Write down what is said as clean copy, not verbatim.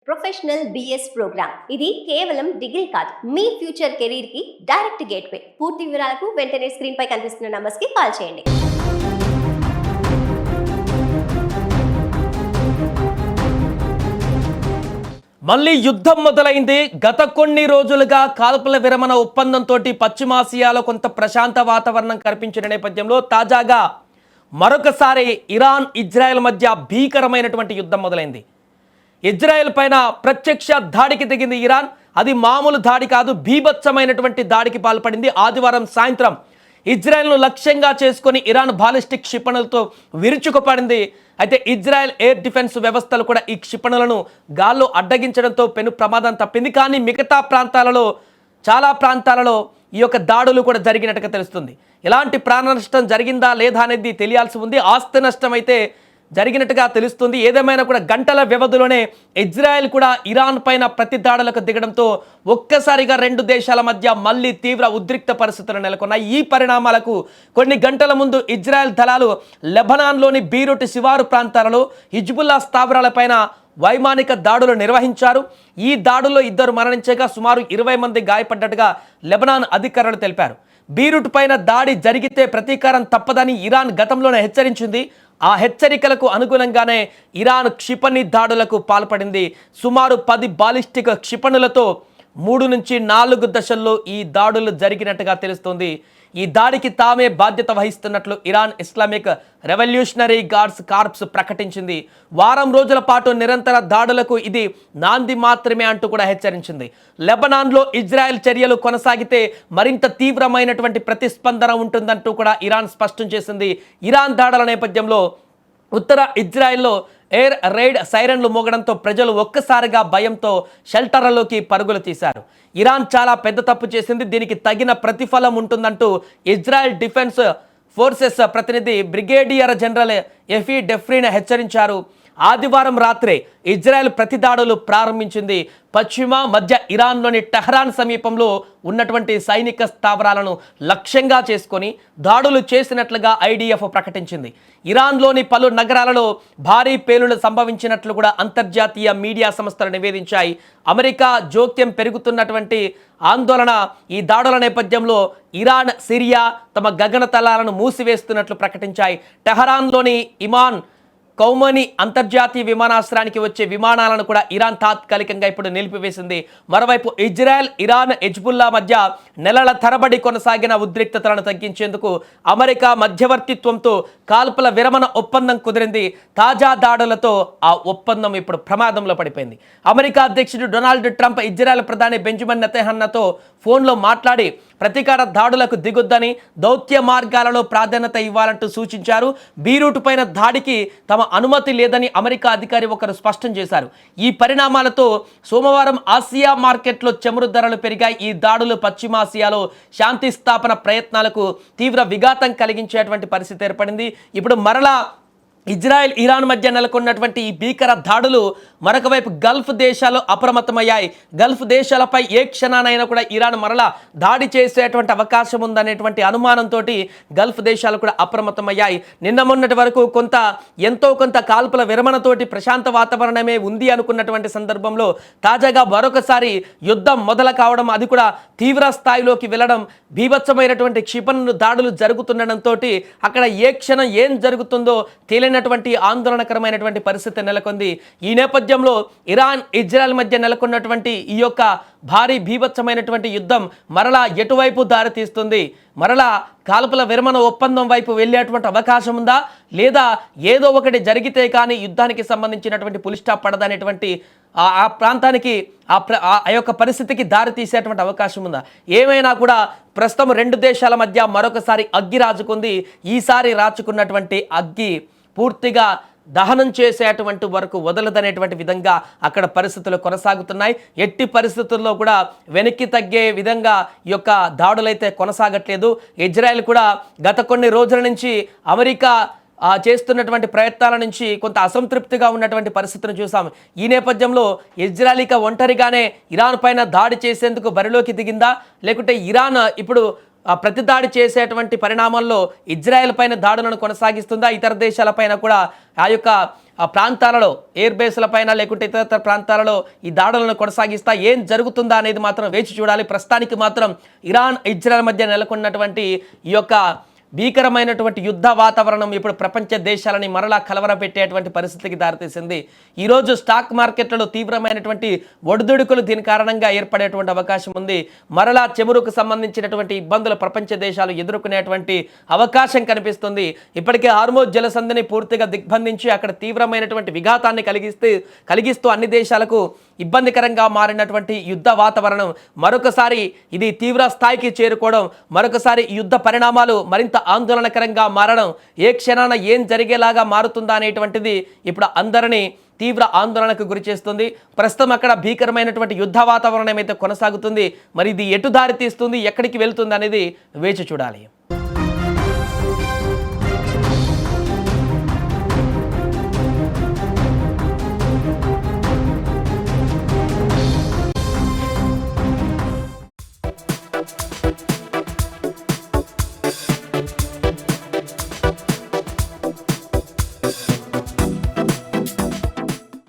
Professional BS programme ఇది కేవలం degree కాదు, మీ ఫ్యూచర్ కెరీర్ కి డైరెక్ట్ గేట్వే. పూర్తి వివరాలకు వెంటనే స్క్రీన్ పై కనిపిస్తున్న నంబర్స్ కి కాల్ చేయండి. మళ్ళీ యుద్ధం మొదలైంది. గత కొన్ని రోజులుగా కాల్పుల విరమణ ఒప్పందంతో పశ్చిమాసియాలో కొంత ప్రశాంత వాతావరణం కనిపించిన నేపథ్యంలో తాజాగా మరొకసారి ఇరాన్ ఇజ్రాయెల్ మధ్య భీకరమైనటువంటి యుద్ధం మొదలైంది. ఇజ్రాయెల్ పైన ప్రత్యక్ష దాడికి దిగింది ఇరాన్. అది మామూలు దాడి కాదు, బీభత్సమైనటువంటి దాడికి పాల్పడింది. ఆదివారం సాయంత్రం ఇజ్రాయెల్ను లక్ష్యంగా చేసుకొని ఇరాన్ బాలిస్టిక్ క్షిపణులతో విరుచుకుపడింది. అయితే ఇజ్రాయెల్ ఎయిర్ డిఫెన్స్ వ్యవస్థలు కూడా ఈ క్షిపణులను గాల్లో అడ్డగించడంతో పెను ప్రమాదం తప్పింది. కానీ మిగతా ప్రాంతాలలో చాలా ప్రాంతాలలో ఈ యొక్క దాడులు కూడా జరిగినట్టుగా తెలుస్తుంది. ఎలాంటి ప్రాణ నష్టం జరిగిందా లేదా అనేది తెలియాల్సి ఉంది. ఆస్తి నష్టం అయితే జరిగినట్టుగా తెలుస్తుంది. ఏదేమైనా కూడా గంటల వ్యవధిలోనే ఇజ్రాయెల్ కూడా ఇరాన్ పైన ప్రతి దాడులకు దిగడంతో ఒక్కసారిగా రెండు దేశాల మధ్య మళ్ళీ తీవ్ర ఉద్రిక్త పరిస్థితులు నెలకొన్నాయి. ఈ పరిణామాలకు కొన్ని గంటల ముందు ఇజ్రాయెల్ దళాలు లెబనాన్లోని బీరూట్ శివారు ప్రాంతాలలో హిజ్బుల్లా స్థావరాలపైన వైమానిక దాడులు నిర్వహించారు. ఈ దాడుల్లో 2 మరణించగా సుమారు 20 మంది గాయపడ్డట్టుగా లెబనాన్ అధికారులు తెలిపారు. బీరూట్ పైన దాడి జరిగితే ప్రతీకారం తప్పదని ఇరాన్ గతంలోనే హెచ్చరించింది. ఆ హెచ్చరికలకు అనుగుణంగానే ఇరాన్ క్షిపణి దాడులకు పాల్పడింది. సుమారు 10 బాలిస్టిక్ క్షిపణులతో 3 నుంచి 4 దశల్లో ఈ దాడులు జరిగినట్టుగా తెలుస్తోంది. ఈ దాడికి తామే బాధ్యత వహిస్తున్నట్లు Iran Islamic revolutionary guards corps ప్రకటించింది. వారం రోజుల పాటు నిరంతర దాడులకు ఇది నాంది మాత్రమే అంటూ కూడా హెచ్చరించింది. లెబనాన్లో ఇజ్రాయెల్ చర్యలు కొనసాగితే మరింత తీవ్రమైనటువంటి ప్రతిస్పందన ఉంటుందంటూ కూడా ఇరాన్ స్పష్టం చేసింది. ఇరాన్ దాడుల నేపథ్యంలో ఉత్తర ఇజ్రాయెల్లో ఎయిర్ రైడ్ సైరన్లు మోగడంతో ప్రజలు ఒక్కసారిగా భయంతో షెల్టర్లలోకి పరుగులు తీశారు. ఇరాన్ చాలా పెద్ద తప్పు చేసింది, దీనికి తగిన ప్రతిఫలం ఉంటుందంటూ ఇజ్రాయెల్ డిఫెన్స్ ఫోర్సెస్ ప్రతినిధి బ్రిగేడియర్ జనరల్ ఎఫీ డెఫ్రీన్ హెచ్చరించారు. ఆదివారం రాత్రే ఇజ్రాయెల్ ప్రతిదాడులు ప్రారంభించింది. పశ్చిమ మధ్య ఇరాన్లోని టెహ్రాన్ సమీపంలో ఉన్నటువంటి సైనిక స్థావరాలను లక్ష్యంగా చేసుకొని దాడులు చేసినట్లుగా ఐడిఎఫ్ ప్రకటించింది. ఇరాన్లోని పలు నగరాలలో భారీ పేలుళ్లు సంభవించినట్లు కూడా అంతర్జాతీయ మీడియా సంస్థలు నివేదించాయి. అమెరికా జోక్యం పెరుగుతున్నటువంటి ఆందోళన ఈ దాడుల నేపథ్యంలో ఇరాన్, సిరియా తమ గగనతలాలను మూసివేస్తున్నట్లు ప్రకటించాయి. టెహరాన్లోని ఇమాన్ కౌమని అంతర్జాతీయ విమానాశ్రయానికి వచ్చే విమానాలను కూడా ఇరాన్ తాత్కాలికంగా ఇప్పుడు నిలిపివేసింది. మరోవైపు ఇజ్రాయెల్, ఇరాన్, హిజ్బుల్లా మధ్య నెలల తరబడి కొనసాగిన ఉద్రిక్తతలను తగ్గించేందుకు అమెరికా మధ్యవర్తిత్వంతో కాల్పుల విరమణ ఒప్పందం కుదిరింది. తాజా దాడులతో ఆ ఒప్పందం ఇప్పుడు ప్రమాదంలో పడిపోయింది. అమెరికా అధ్యక్షుడు డొనాల్డ్ ట్రంప్ ఇజ్రాయెల్ ప్రధాని బెంజమిన్ నెతన్యాహుతో ఫోన్లో మాట్లాడి ప్రతీకార దాడులకు దిగొద్దని, దౌత్య మార్గాలలో ప్రాధాన్యత ఇవ్వాలంటూ సూచించారు. బీరూట్ పైన దాడికి తమ అనుమతి లేదని అమెరికా అధికారి ఒకరు స్పష్టం చేశారు. ఈ పరిణామాలతో సోమవారం ఆసియా మార్కెట్లో చమురు ధరలు పెరిగాయి. ఈ దాడులు పశ్చిమాసియాలో శాంతి స్థాపన ప్రయత్నాలకు తీవ్ర విఘాతం కలిగించేటువంటి పరిస్థితి ఏర్పడింది. ఇప్పుడు మరలా ఇజ్రాయెల్, ఇరాన్ మధ్య నెలకొన్నటువంటి ఈ భీకర దాడులు మరొక వైపు గల్ఫ్ దేశాలు అప్రమత్తమయ్యాయి. గల్ఫ్ దేశాలపై ఏ క్షణానైనా కూడా ఇరాన్ మరలా దాడి చేసేటువంటి అవకాశం ఉందనేటువంటి అనుమానంతో గల్ఫ్ దేశాలు కూడా అప్రమత్తమయ్యాయి. నిన్న మొన్నటి వరకు ఎంతో కొంత కాల్పుల విరమణతోటి ప్రశాంత వాతావరణమే ఉంది అనుకున్నటువంటి సందర్భంలో తాజాగా మరొకసారి యుద్ధం మొదలు కావడం, అది కూడా తీవ్ర స్థాయిలోకి వెళ్ళడం, బీభత్సమైనటువంటి క్షిపణులు దాడులు జరుగుతుండడంతో అక్కడ ఏ క్షణం ఏం జరుగుతుందో తెలియనటువంటి ఆందోళనకరమైనటువంటి పరిస్థితి నెలకొంది. ఈ నేపథ్యంలో ఇరాన్, ఇజ్రాయెల్ మధ్య నెలకొన్నటువంటి ఈ యొక్క భారీ బీభత్సమైనటువంటి యుద్ధం మరలా ఎటువైపు దారితీస్తుంది, మరలా కాల్పుల విరమణ ఒప్పందం వైపు వెళ్ళేటువంటి అవకాశం ఉందా, లేదా ఏదో ఒకటి జరిగితే కానీ యుద్ధానికి సంబంధించినటువంటి పులి స్టాప్ పడదనేటువంటి ఆ ప్రాంతానికి ఆ యొక్క పరిస్థితికి దారి తీసేటువంటి అవకాశం ఉందా? ఏమైనా కూడా ప్రస్తుతం రెండు దేశాల మధ్య మరొకసారి అగ్గి రాజుకుంది. ఈసారి రాచుకున్నటువంటి అగ్గి పూర్తిగా దహనం చేసేటువంటి వరకు వదలదనేటువంటి విధంగా అక్కడ పరిస్థితులు కొనసాగుతున్నాయి. ఎట్టి పరిస్థితుల్లో కూడా వెనక్కి తగ్గే విధంగా ఈ యొక్క దాడులైతే కొనసాగట్లేదు. ఇజ్రాయెల్ కూడా గత కొన్ని రోజుల నుంచి అమెరికా చేస్తున్నటువంటి ప్రయత్నాల నుంచి కొంత అసంతృప్తిగా ఉన్నటువంటి పరిస్థితిని చూసాం. ఈ నేపథ్యంలో ఇజ్రాయెల్ ఇక ఒంటరిగానే ఇరాన్ పైన దాడి చేసేందుకు బరిలోకి దిగిందా, లేకుంటే ఇరాన్ ఇప్పుడు ప్రతిదాడి చేసేటువంటి పరిణామాల్లో ఇజ్రాయెల్ పైన దాడులను కొనసాగిస్తుందా, ఇతర దేశాలపైన కూడా ఆ యొక్క ఆ ప్రాంతాలలో ఎయిర్ బేస్ల పైన లేకుంటే ఇతర ప్రాంతాలలో ఈ దాడులను కొనసాగిస్తా ఏం జరుగుతుందా అనేది మాత్రం వేచి చూడాలి. ప్రస్తుతానికి మాత్రం ఇరాన్ ఇజ్రాయెల్ మధ్య నెలకొన్నటువంటి ఈ యొక్క భీకరమైనటువంటి యుద్ధ వాతావరణం ఇప్పుడు ప్రపంచ దేశాలని మరలా కలవరపెట్టేటువంటి పరిస్థితికి దారితీసింది. ఈరోజు స్టాక్ మార్కెట్లలో తీవ్రమైనటువంటి ఒడిదుడుకులు దీని కారణంగా ఏర్పడేటువంటి అవకాశం ఉంది. మరలా చెమురుకు సంబంధించినటువంటి ఇబ్బందులు ప్రపంచ దేశాలు ఎదుర్కొనేటువంటి అవకాశం కనిపిస్తుంది. ఇప్పటికే హార్మోజ్ జలసంధిని పూర్తిగా దిగ్బంధించి అక్కడ తీవ్రమైనటువంటి విఘాతాన్ని కలిగిస్తూ అన్ని దేశాలకు ఇబ్బందికరంగా మారినటువంటి యుద్ధ వాతావరణం మరొకసారి ఇది తీవ్ర స్థాయికి చేరుకోవడం, మరొకసారి యుద్ధ పరిణామాలు మరింత ఆందోళనకరంగా మారడం, ఏ క్షణాన ఏం జరిగేలాగా మారుతుందా అనేటువంటిది ఇప్పుడు అందరినీ తీవ్ర ఆందోళనకు గురి చేస్తుంది. ప్రస్తుతం అక్కడ భీకరమైనటువంటి యుద్ధ వాతావరణం అయితే కొనసాగుతుంది. మరి ఇది ఎటు దారి తీస్తుంది, ఎక్కడికి వెళ్తుంది అనేది వేచి చూడాలి.